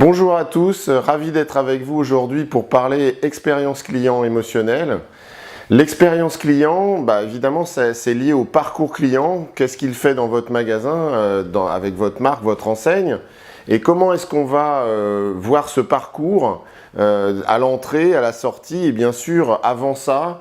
Bonjour à tous, ravi d'être avec vous aujourd'hui pour parler expérience client émotionnelle. L'expérience client, évidemment, c'est lié au parcours client. Qu'est-ce qu'il fait dans votre magasin, avec votre marque, votre enseigne? Et comment est-ce qu'on va voir ce parcours à l'entrée, à la sortie et bien sûr avant ça,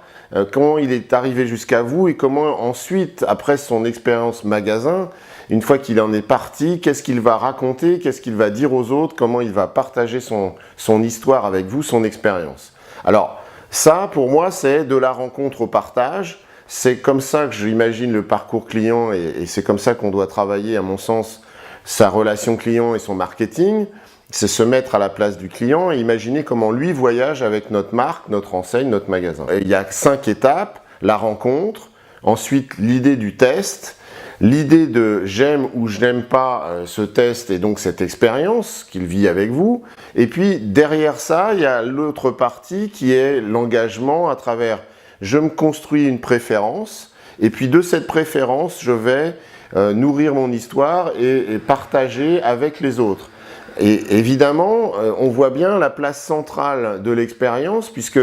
comment il est arrivé jusqu'à vous et comment ensuite, après son expérience magasin, une fois qu'il en est parti, qu'est-ce qu'il va raconter, qu'est-ce qu'il va dire aux autres, comment il va partager son histoire avec vous, son expérience. Alors ça, pour moi, c'est de la rencontre au partage. C'est comme ça que j'imagine le parcours client et c'est comme ça qu'on doit travailler, à mon sens, sa relation client et son marketing. C'est se mettre à la place du client et imaginer comment lui voyage avec notre marque, notre enseigne, notre magasin. Et il y a 5 étapes: la rencontre, ensuite l'idée du test, l'idée de j'aime ou je n'aime pas ce test et donc cette expérience qu'il vit avec vous. Et puis derrière ça, il y a l'autre partie qui est l'engagement à travers je me construis une préférence et puis de cette préférence, je vais nourrir mon histoire et partager avec les autres. Et évidemment, on voit bien la place centrale de l'expérience puisque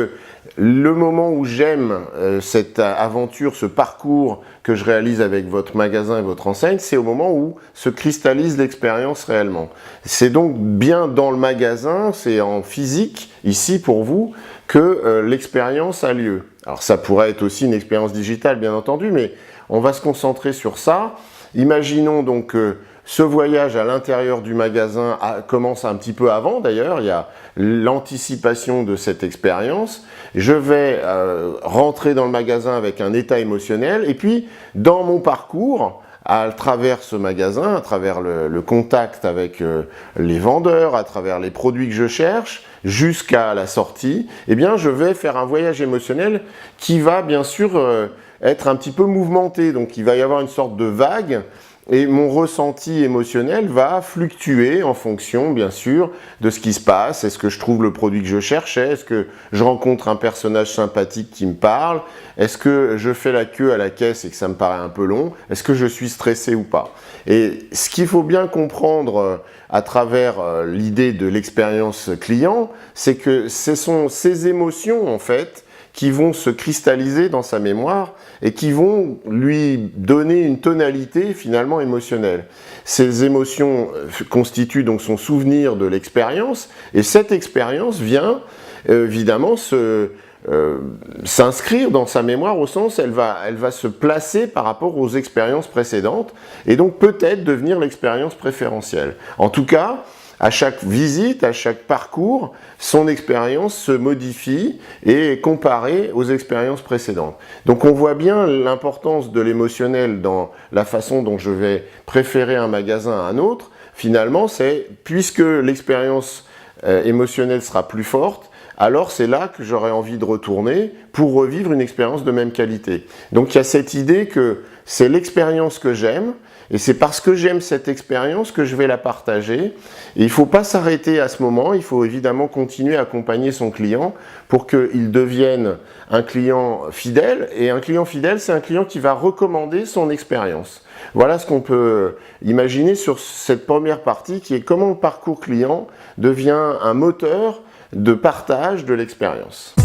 le moment où j'aime cette aventure, ce parcours que je réalise avec votre magasin et votre enseigne, c'est au moment où se cristallise l'expérience réellement. C'est donc bien dans le magasin, c'est en physique, ici pour vous, que l'expérience a lieu. Alors ça pourrait être aussi une expérience digitale bien entendu, mais on va se concentrer sur ça. Imaginons donc ce voyage à l'intérieur du magasin commence un petit peu avant d'ailleurs, il y a l'anticipation de cette expérience. Je vais rentrer dans le magasin avec un état émotionnel et puis dans mon parcours, à travers ce magasin, à travers le contact avec les vendeurs, à travers les produits que je cherche, jusqu'à la sortie, eh bien je vais faire un voyage émotionnel qui va bien sûr être un petit peu mouvementé. Donc il va y avoir une sorte de vague. Et mon ressenti émotionnel va fluctuer en fonction, bien sûr, de ce qui se passe. Est-ce que je trouve le produit que je cherchais? Est-ce que je rencontre un personnage sympathique qui me parle? Est-ce que je fais la queue à la caisse et que ça me paraît un peu long? Est-ce que je suis stressé ou pas? Et ce qu'il faut bien comprendre à travers l'idée de l'expérience client, c'est que ce sont ces émotions, en fait, qui vont se cristalliser dans sa mémoire et qui vont lui donner une tonalité finalement émotionnelle. Ces émotions constituent donc son souvenir de l'expérience et cette expérience vient évidemment s'inscrire dans sa mémoire au sens elle va se placer par rapport aux expériences précédentes et donc peut-être devenir l'expérience préférentielle. En tout cas, à chaque visite, à chaque parcours, son expérience se modifie et est comparée aux expériences précédentes. Donc on voit bien l'importance de l'émotionnel dans la façon dont je vais préférer un magasin à un autre. Finalement, c'est puisque l'expérience émotionnelle sera plus forte, alors c'est là que j'aurai envie de retourner pour revivre une expérience de même qualité. Donc il y a cette idée que c'est l'expérience que j'aime, et c'est parce que j'aime cette expérience que je vais la partager. Et il ne faut pas s'arrêter à ce moment, il faut évidemment continuer à accompagner son client pour qu'il devienne un client fidèle. Et un client fidèle, c'est un client qui va recommander son expérience. Voilà ce qu'on peut imaginer sur cette première partie qui est comment le parcours client devient un moteur de partage de l'expérience.